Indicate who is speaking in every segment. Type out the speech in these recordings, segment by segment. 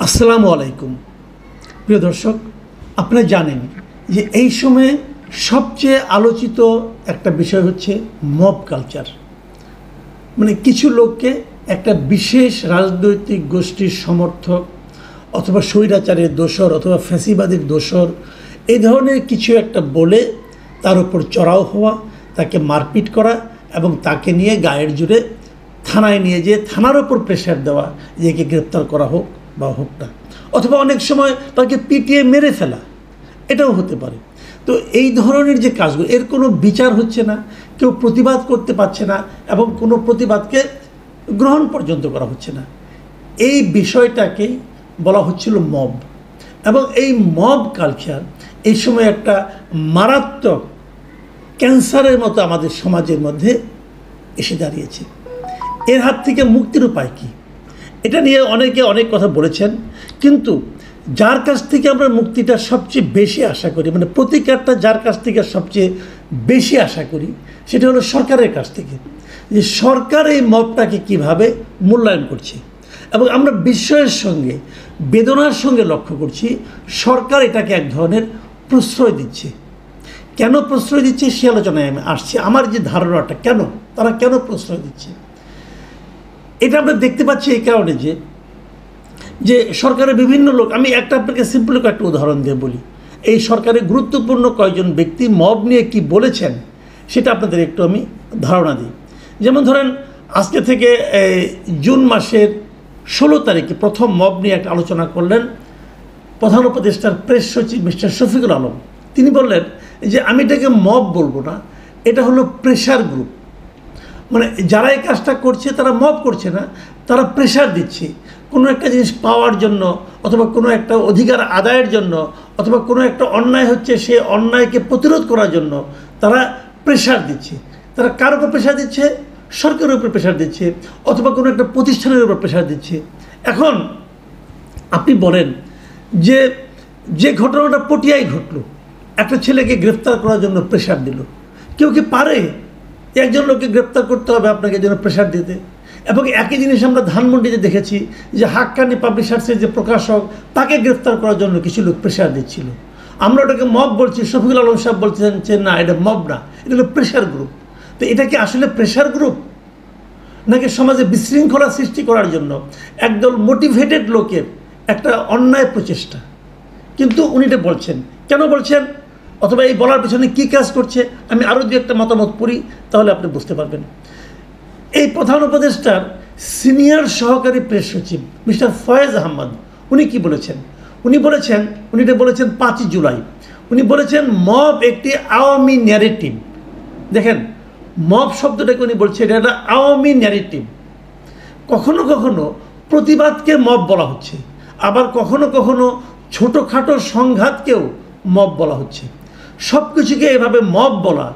Speaker 1: আসসালামু আলাইকুম প্রিয় দর্শক, আপনারা জানেন যে এই সময়ে সবচেয়ে আলোচিত একটা বিষয় হচ্ছে মব কালচার। মানে কিছু লোককে একটা বিশেষ রাজনৈতিক গোষ্ঠীর সমর্থক অথবা স্বৈরাচারের দোসর অথবা ফ্যাসিবাদের দোসর এই ধরনের কিছু একটা বলে তার উপর চড়াও হওয়া, তাকে মারপিট করা এবং তাকে নিয়ে গায়ের জুড়ে থানায় নিয়ে যেয়ে থানার ওপর প্রেশার দেওয়া যে একে গ্রেপ্তার করা হোক বা হোক না, অথবা অনেক সময় তাকে পিটিয়ে মেরে ফেলা, এটাও হতে পারে। তো এই ধরনের যে কাজগুলো, এর কোনো বিচার হচ্ছে না, কেউ প্রতিবাদ করতে পারছে না এবং কোনো প্রতিবাদকে গ্রহণ পর্যন্ত করা হচ্ছে না। এই বিষয়টাকেই বলা হচ্ছিল মব, এবং এই মব কালচার এই সময় একটা মারাত্মক ক্যান্সারের মতো আমাদের সমাজের মধ্যে এসে দাঁড়িয়েছে। এর হাত থেকে মুক্তির উপায় কী, এটা নিয়ে অনেকে অনেক কথা বলেছেন, কিন্তু যার কাছ থেকে আমরা মুক্তিটা সবচেয়ে বেশি আশা করি, মানে প্রতিকারটা যার কাছ থেকে সবচেয়ে বেশি আশা করি, সেটা হলো সরকারের কাছ থেকে। যে সরকার এই মবটাকে কীভাবে মূল্যায়ন করছে, এবং আমরা বিস্ময়ের সঙ্গে বেদনার সঙ্গে লক্ষ্য করছি সরকার এটাকে এক ধরনের প্রশ্রয় দিচ্ছে। কেন প্রশ্রয় দিচ্ছে সে আলোচনায় আমি আসছি। আমার যে ধারণাটা, তারা কেন প্রশ্রয় দিচ্ছে, এটা আমরা দেখতে পাচ্ছি এই কারণে যে সরকারের বিভিন্ন লোক, আমি আপনাকে সিম্পল একটা উদাহরণ দিয়ে বলি। এই সরকারের গুরুত্বপূর্ণ কয়েকজন ব্যক্তি মব নিয়ে কি বলেছেন সেটা আপনাদের একটু আমি ধারণা দিই। যেমন ধরেন, আজকে থেকে জুন মাসের 16 তারিখে প্রথম মব নিয়ে একটা আলোচনা করলেন প্রধান উপদেষ্টার প্রেস সচিব মিস্টার শফিকুল আলম। তিনি বললেন যে আমি এটাকে মব বলবো না, এটা হলো প্রেশার গ্রুপ। মানে যারা এই কাজটা করছে তারা মব করছে না, তারা প্রেশার দিচ্ছে কোনো একটা জিনিস পাওয়ার জন্য, অথবা কোনো একটা অধিকার আদায়ের জন্য, অথবা কোনো একটা অন্যায় হচ্ছে সেই অন্যায়কে প্রতিরোধ করার জন্য তারা প্রেশার দিচ্ছে। তারা কার উপর প্রেশার দিচ্ছে? সরকারের উপর প্রেশার দিচ্ছে, অথবা কোনো একটা প্রতিষ্ঠানের উপর প্রেশার দিচ্ছে। এখন আপনি বলেন যে ঘটনাটা পটিয়ায় ঘটলো, একটা ছেলেকে গ্রেফতার করার জন্য প্রেশার দিল, কেউ কি পারে একজন লোককে গ্রেপ্তার করতে হবে আপনাকে জন্য প্রেশার দিতে? এবং একই জিনিস আমরা ধানমন্ডিতে দেখেছি যে হাক্কানি পাবলিশার্সের যে প্রকাশক, তাকে গ্রেফতার করার জন্য কিছু লোক প্রেশার দিচ্ছিল। আমরা ওটাকে মব বলছি, শফিকুল আলম সাহেব বলছেন যে না, এটা মব না, এটা হলো প্রেশার গ্রুপ। তো এটা কি আসলে প্রেশার গ্রুপ, নাকি সমাজে বিশৃঙ্খলা সৃষ্টি করার জন্য একদল মোটিভেটেড লোকের একটা অন্যায় প্রচেষ্টা? কিন্তু উনি এটা বলছেন, কেন বলছেন, অথবা এই বলার পেছনে কী কাজ করছে, আমি আরও দু একটা মতামত পড়ি, তাহলে আপনি বুঝতে পারবেন। এই প্রধান উপদেষ্টার সিনিয়র সহকারী প্রেস সচিব মিস্টার ফয়েজ আহমদ, উনি কি বলেছেন? উনি এটা বলেছেন 5 জুলাই। উনি বলেছেন মব একটি আওয়ামী ন্যারেটিভ। দেখেন, মব শব্দটাকে উনি বলছেন এটা একটা আওয়ামী ন্যারেটিভ। কখনো কখনো প্রতিবাদকে মব বলা হচ্ছে, আবার কখনো কখনো ছোটোখাটো সংঘাতকেও মব বলা হচ্ছে। সব কিছুকে এভাবে মব বলা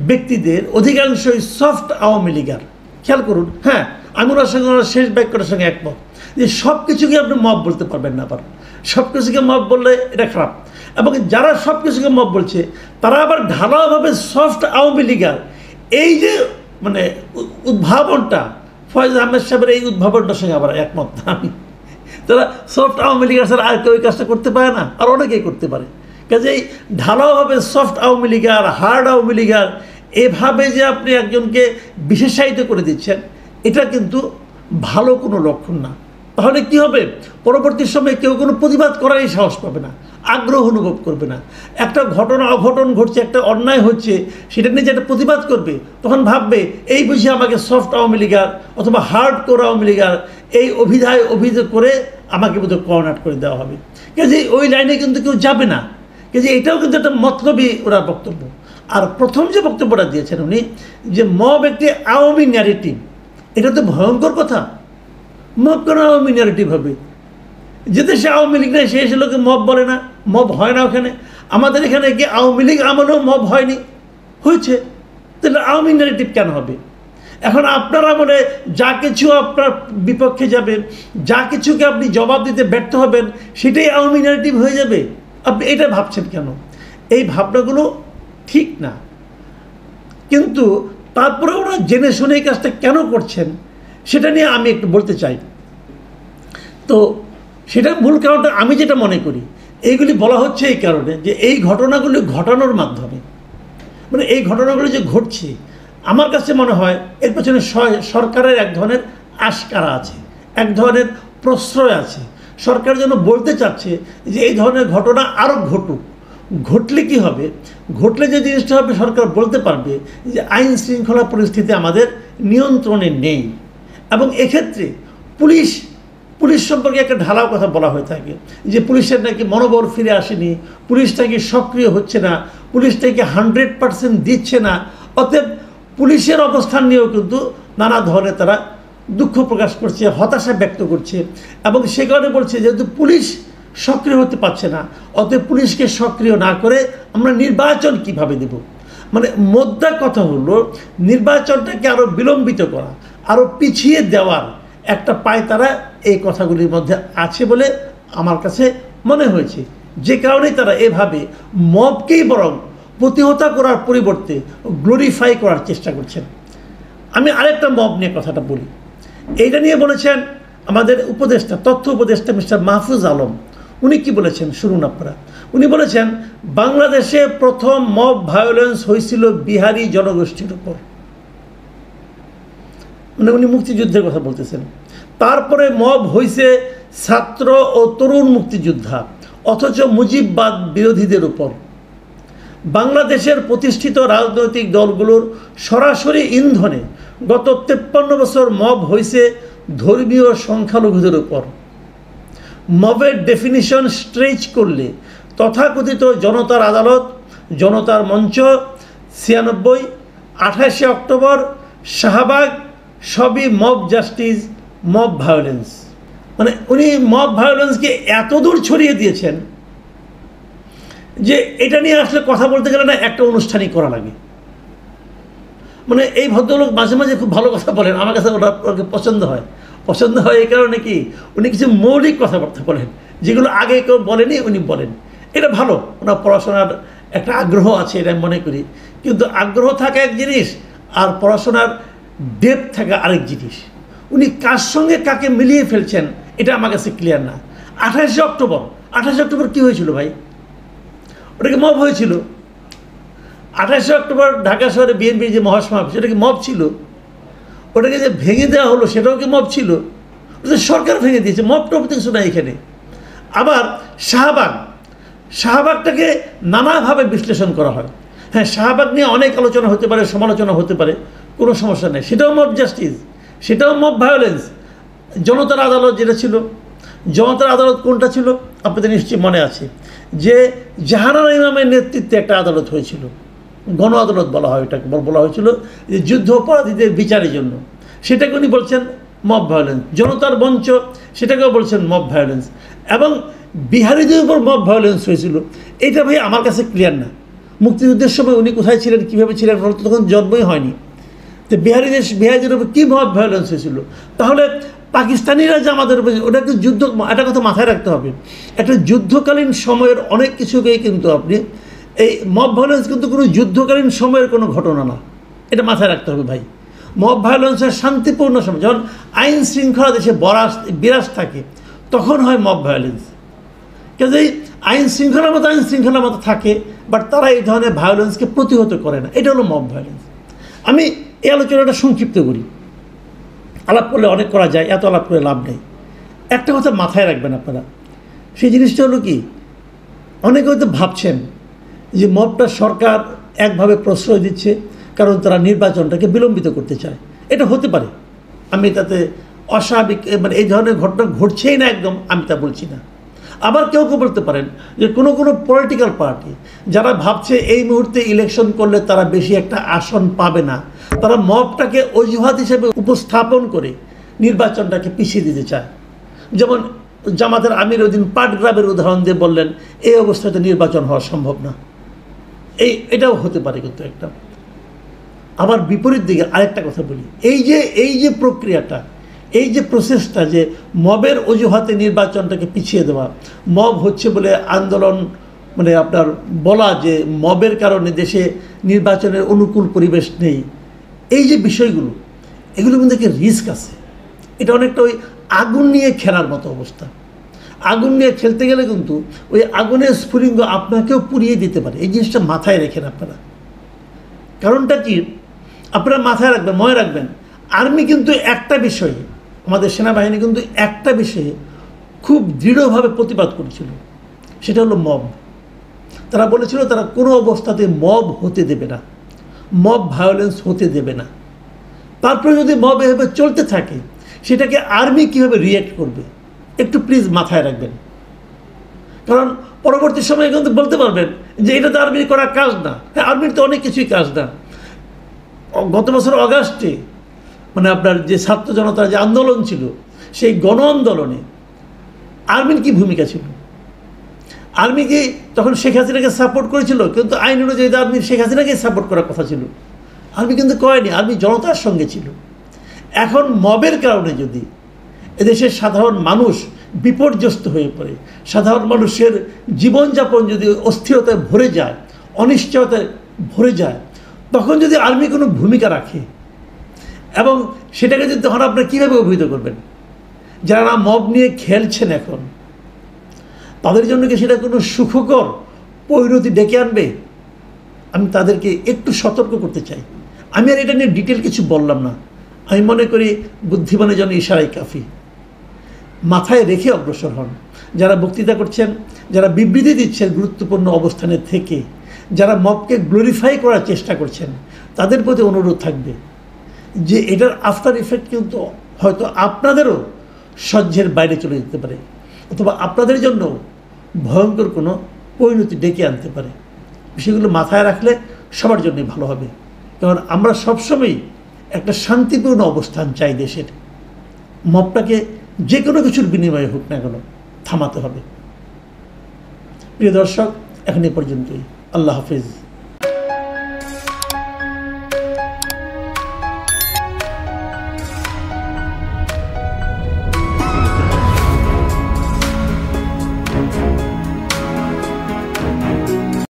Speaker 1: ব্যক্তিদের অধিকাংশই সফট আওয়ামী লীগার। খেয়াল করুন, হ্যাঁ, আমি ওনার সঙ্গে ওনার শেষ বাক্যটার সঙ্গে একমত যে সব কিছুকে আপনি মব বলতে পারবেন না। আবার সব কিছুকে মব বললে এটা খারাপ, এবং যারা সব কিছুকে মব বলছে তারা আবার ঢালাওভাবে সফট আওয়ামী লীগার। এই যে মানে উদ্ভাবনটা, ফয়েজ আহমেদ সাহেবের এই উদ্ভাবনটার সঙ্গে আবার একমত না আমি। তারা সফট আওয়ামী লীগার ছাড়া আর কেউ এই কাজটা করতে পারে না, আর অনেকেই করতে পারে। কাজেই ঢালাওভাবে সফট আওয়ামী লীগার, হার্ড আওয়ামী লীগার, এভাবে যে আপনি একজনকে বিশেষায়িত করে দিচ্ছেন, এটা কিন্তু ভালো কোনো লক্ষণ না। তাহলে কি হবে, পরবর্তী সময়ে কেউ কোনো প্রতিবাদ করারই সাহস পাবে না, আগ্রহ অনুভব করবে না। একটা অঘটন ঘটছে, একটা অন্যায় হচ্ছে, সেটা নিয়ে যে একটা প্রতিবাদ করবে, তখন ভাববে এই বুঝি আমাকে সফট আওয়ামী লীগার অথবা হার্ড কোর আওয়ামী লীগার এই অভিযোগ করে আমাকে বোধহয় কর্নার করে দেওয়া হবে। কাজেই ওই লাইনে কিন্তু কেউ যাবে না। কাজে এটাও কিন্তু একটা মতলবী ওরা বক্তব্য। আর প্রথম যে বক্তব্যটা দিয়েছেন উনি, যে মব একটি আওয়ামী ন্যারেটিভ, এটা তো ভয়ঙ্কর কথা। মব কেন আওয়ামী ন্যারেটিভ হবে? যে দেশে আওয়ামী লীগ নেই সেই লোকে মব বলে না, মব হয় না ওখানে। আমাদের এখানে কি আওয়ামী লীগ আমলেও মব হয়নি? হয়েছে, তাহলে আওয়ামী ন্যারেটিভ কেন হবে? এখন আপনারা মনে যা কিছু আপনার বিপক্ষে যাবে, যা কিছুকে আপনি জবাব দিতে ব্যর্থ হবেন, সেটাই আওয়ামী ন্যারেটিভ হয়ে যাবে। আপনি এটা ভাবছেন কেন? এই ভাবনাগুলো ঠিক না। কিন্তু তারপরে ওরা জেনে শুনে এই কাজটা কেন করছেন সেটা নিয়ে আমি একটু বলতে চাই। তো সেটা মূল কারণটা আমি যেটা মনে করি, এইগুলি বলা হচ্ছে এই কারণে যে এই ঘটনাগুলি ঘটানোর মাধ্যমে, মানে এই ঘটনাগুলি যে ঘটছে, আমার কাছে মনে হয় এর পেছনে সরকারের এক ধরনের আশকারা আছে, এক ধরনের প্রশ্রয় আছে। সরকার যেন বলতে চাচ্ছে যে এই ধরনের ঘটনা আরও ঘটুক। ঘটলে কি হবে? ঘটলে যে জিনিসটা হবে, সরকার বলতে পারবে যে আইন শৃঙ্খলা পরিস্থিতি আমাদের নিয়ন্ত্রণে নেই। এবং এক্ষেত্রে পুলিশ সম্পর্কে একটা ঢালাও কথা বলা হয়ে থাকে যে পুলিশের নাকি মনোবল ফিরে আসেনি, পুলিশ নাকি সক্রিয় হচ্ছে না, পুলিশ নাকি 100% দিচ্ছে না। অতএব পুলিশের অবস্থান নিয়েও কিন্তু নানা ধরনের তারা দুঃখ প্রকাশ করছে, হতাশা ব্যক্ত করছে। এবং সে কারণে বলছে যেহেতু পুলিশ সক্রিয় হতে পারছে না, অতএব পুলিশকে সক্রিয় না করে আমরা নির্বাচন কিভাবে দেব। মানে মোদ্দা কথা হলো নির্বাচনটাকে আরও বিলম্বিত করা, আরও পিছিয়ে দেওয়ার একটা পায়তারা এই কথাগুলির মধ্যে আছে বলে আমার কাছে মনে হয়েছে। যে কারণেই তারা এভাবে মবকেই বরং প্রতিহত করার পরিবর্তে গ্লোরিফাই করার চেষ্টা করছেন। আমি আরেকটা মব নিয়ে কথাটা বলি। এইটা নিয়ে বলেছেন আমাদের উপদেষ্টা, তথ্য উপদেষ্টা মিস্টার মাহফুজ আলম। উনি কি বলেছেন শুনুন আপনারা। উনি বলেছেন বাংলাদেশে প্রথম মব ভায়োলেন্স হয়েছিল বিহারি জনগোষ্ঠীর উপর। মানে উনি মুক্তিযুদ্ধের কথা বলতেছেন। তারপরে মব হয়েছে ছাত্র ও তরুণ মুক্তিযোদ্ধা, অথচ মুজিববাদ বিরোধীদের উপর। বাংলাদেশের প্রতিষ্ঠিত রাজনৈতিক দলগুলোর সরাসরি ইন্ধনে গত 53 বছর মব হয়েছে ধর্মীয় সংখ্যালঘুদের উপর। মবের ডেফিনিশন স্ট্রেচ করলে তথাকথিত জনতার আদালত, জনতার মঞ্চ, 96, 28 অক্টোবর, শাহবাগ সবই মব জাস্টিস, মব ভায়োলেন্স। মানে উনি মব ভায়োলেন্সকে এত দূর ছড়িয়ে দিয়েছেন যে এটা নিয়ে আসলে কথা বলতে গেলে না একটা অনুষ্ঠানই করা লাগে। মানে এই ভদ্রলোক মাঝে মাঝে খুব ভালো কথা বলেন, আমার কাছে ওনাকে পছন্দ হয় এই কারণে কি উনি কিছু মৌলিক কথাবার্তা বলেন যেগুলো আগে কেউ বলেনি, উনি বলেন। এটা ভালো, ওনার পড়াশোনার একটা আগ্রহ আছে এটা আমি মনে করি। কিন্তু আগ্রহ থাকা এক জিনিস আর পড়াশোনার ডেপথ থাকা আরেক জিনিস। উনি কার সঙ্গে কাকে মিলিয়ে ফেলছেন এটা আমার কাছে ক্লিয়ার না। 28 অক্টোবর কী হয়েছিল ভাই? ওটাকে মব হয়েছিল। 28 অক্টোবর ঢাকা শহরে বিএনপির যে মহাসমাবেশ, সেটা কি মব ছিল? ওটাকে যে ভেঙে দেওয়া হলো সেটাও কি মব ছিল? ওটা সরকার ভেঙে দিয়েছে, মব টপ কিছু না এখানে। আবার শাহবাগটাকে নানাভাবে বিশ্লেষণ করা হয়। হ্যাঁ, শাহবাগ নিয়ে অনেক আলোচনা হতে পারে, সমালোচনা হতে পারে, কোনো সমস্যা নেই। সেটাও মব জাস্টিস, সেটাও মব ভায়োলেন্স। জনতার আদালত যেটা ছিল, জনতার আদালত কোনটা ছিল আপনাদের নিশ্চয়ই মনে আছে, যে জাহানারা ইমামের নেতৃত্বে একটা আদালত হয়েছিল, গণ আদালত বলা হয়, এটাকে বলা হয়েছিল যে যুদ্ধ অপরাধীদের বিচারের জন্য। সেটাকে উনি বলছেন মব ভায়োলেন্স। জনতার মঞ্চ সেটাকেও বলছেন মব ভায়োলেন্স। এবং বিহারিদের উপর মব ভায়োলেন্স হয়েছিল, এটা ভাই আমার কাছে ক্লিয়ার না। মুক্তিযুদ্ধের সময় উনি কোথায় ছিলেন, কীভাবে ছিলেন, তখন জন্মই হয়নি। তো বিহারিদের উপর কী মব ভায়োলেন্স হয়েছিল? তাহলে পাকিস্তানিরা যে আমাদের উপর, ওটা একটু যুদ্ধ, একটা কথা মাথায় রাখতে হবে, একটা যুদ্ধকালীন সময়ের অনেক কিছুকেই কিন্তু আপনি এই মব ভায়োলেন্স কিন্তু কোনো যুদ্ধকালীন সময়ের কোনো ঘটনা না, এটা মাথায় রাখতে হবে ভাই। মব ভায়োলেন্সের শান্তিপূর্ণ সময়, যখন আইন শৃঙ্খলা দেশে বিরাজ থাকে তখন হয় মব ভায়োলেন্স। কাজেই আইন শৃঙ্খলার মতো থাকে, বাট তারা এই ধরনের ভায়োলেন্সকে প্রতিহত করে না, এটা হলো মব ভায়োলেন্স। আমি এই আলোচনাটা সংক্ষিপ্ত করি, আলাপ করলে অনেক করা যায়, এত আলাপ করে লাভ নেই। একটা কথা মাথায় রাখবেন আপনারা, সেই জিনিসটা হলো কি, অনেকে হয়তো ভাবছেন যে মবটা সরকার একভাবে প্রশ্রয় দিচ্ছে কারণ তারা নির্বাচনটাকে বিলম্বিত করতে চায়। এটা হতে পারে, আমি তাতে অস্বাভাবিক মানে এই ধরনের ঘটনা ঘটছেই না একদম আমি তা বলছি না। আবার কেউ বলতে পারেন যে কোনো পলিটিক্যাল পার্টি যারা ভাবছে এই মুহূর্তে ইলেকশন করলে তারা বেশি একটা আসন পাবে না, তারা মবটাকে অজুহাত হিসেবে উপস্থাপন করে নির্বাচনটাকে পিছিয়ে দিতে চায়। যেমন জামাতের আমির ওই দিন পাটগ্রামের উদাহরণ দিয়ে বললেন এই অবস্থাতে নির্বাচন হওয়া সম্ভব না। এটাও হতে পারে কিন্তু একটা। আবার বিপরীত দিকে আরেকটা কথা বলি, এই যে প্রক্রিয়াটা, এই যে প্রসেসটা, যে মবের অজুহাতে নির্বাচনটাকে পিছিয়ে দেওয়া, মব হচ্ছে বলে আন্দোলন, মানে আপনার বলা যে মবের কারণে দেশে নির্বাচনের অনুকূল পরিবেশ নেই, এই যে বিষয়গুলো, এগুলো কিন্তু রিস্ক আছে। এটা অনেকটা ওই আগুন নিয়ে খেলার মতো অবস্থা। আগুন নিয়ে খেলতে গেলে কিন্তু ওই আগুনের স্ফুলিঙ্গ আপনাকেও পুড়িয়ে দিতে পারে। এই জিনিসটা মাথায় রেখেন আপনারা। কারণটা কি আপনারা মাথায় রাখবেন, মনে রাখবেন, আর্মি কিন্তু একটা বিষয়ে, আমাদের সেনাবাহিনী কিন্তু একটা বিষয়ে খুব দৃঢ়ভাবে প্রতিবাদ করেছিল, সেটা হলো মব। তারা বলেছিল তারা কোনো অবস্থাতে মব হতে দেবে না, মব ভায়োলেন্স হতে দেবে না। তারপরে যদি মব এভাবে চলতে থাকে সেটাকে আর্মি কীভাবে রিয়্যাক্ট করবে একটু প্লিজ মাথায় রাখবেন। কারণ পরবর্তী সময়ে কিন্তু বলতে পারবেন যে এটা তো আর্মির করা কাজ না। হ্যাঁ, আর্মির তো অনেক কিছুই কাজ না। গত বছর অগাস্টে মানে আপনার যে ছাত্র জনতার যে আন্দোলন ছিল, সেই গণ আন্দোলনে আর্মির কী ভূমিকা ছিল? আর্মি কি তখন শেখ হাসিনাকে সাপোর্ট করেছিল? কিন্তু আইন অনুযায়ী আর্মি শেখ হাসিনাকে সাপোর্ট করার কথা ছিল, আর্মি কিন্তু করেনি। আর্মি জনতার সঙ্গে ছিল। এখন মবের কারণে যদি এদেশের সাধারণ মানুষ বিপর্যস্ত হয়ে পড়ে, সাধারণ মানুষের জীবনযাপন যদি অস্থিরতায় ভরে যায়, অনিশ্চয়তায় ভরে যায়, তখন যদি আর্মি কোনো ভূমিকা রাখে এবং সেটাকে যদি তখন আপনারা কীভাবে অভিহিত করবেন? যারা মব নিয়ে খেলছেন এখন, তাদের জন্য কি সেটা কোনো সুখকর পরিণতি ডেকে আনবে? আমি তাদেরকে একটু সতর্ক করতে চাই। আমি আর এটা নিয়ে ডিটেল কিছু বললাম না। আমি মনে করি বুদ্ধিমানের জন্য ইশারাই কাফি। মাথায় রেখে অগ্রসর হন। যারা বক্তৃতা করছেন, যারা বিবৃতি দিচ্ছেন গুরুত্বপূর্ণ অবস্থানে থেকে, যারা মবকে গ্লোরিফাই করার চেষ্টা করছেন, তাদের প্রতি অনুরোধ থাকবে যে এটার আফটার ইফেক্ট কিন্তু হয়তো আপনাদেরও সহ্যের বাইরে চলে যেতে পারে, অথবা আপনাদের জন্য ভয়ঙ্কর কোনো পরিণতি ডেকে আনতে পারে। বিষয়গুলো মাথায় রাখলে সবার জন্যই ভালো হবে। কারণ আমরা সবসময়ই একটা শান্তিপূর্ণ অবস্থান চাই দেশের। মবটাকে যে কোনো কিছুর বিনিময়ে হোক না কেন থামাতে হবে। প্রিয় দর্শক, এখন এ পর্যন্তই। আল্লাহ হাফিজ।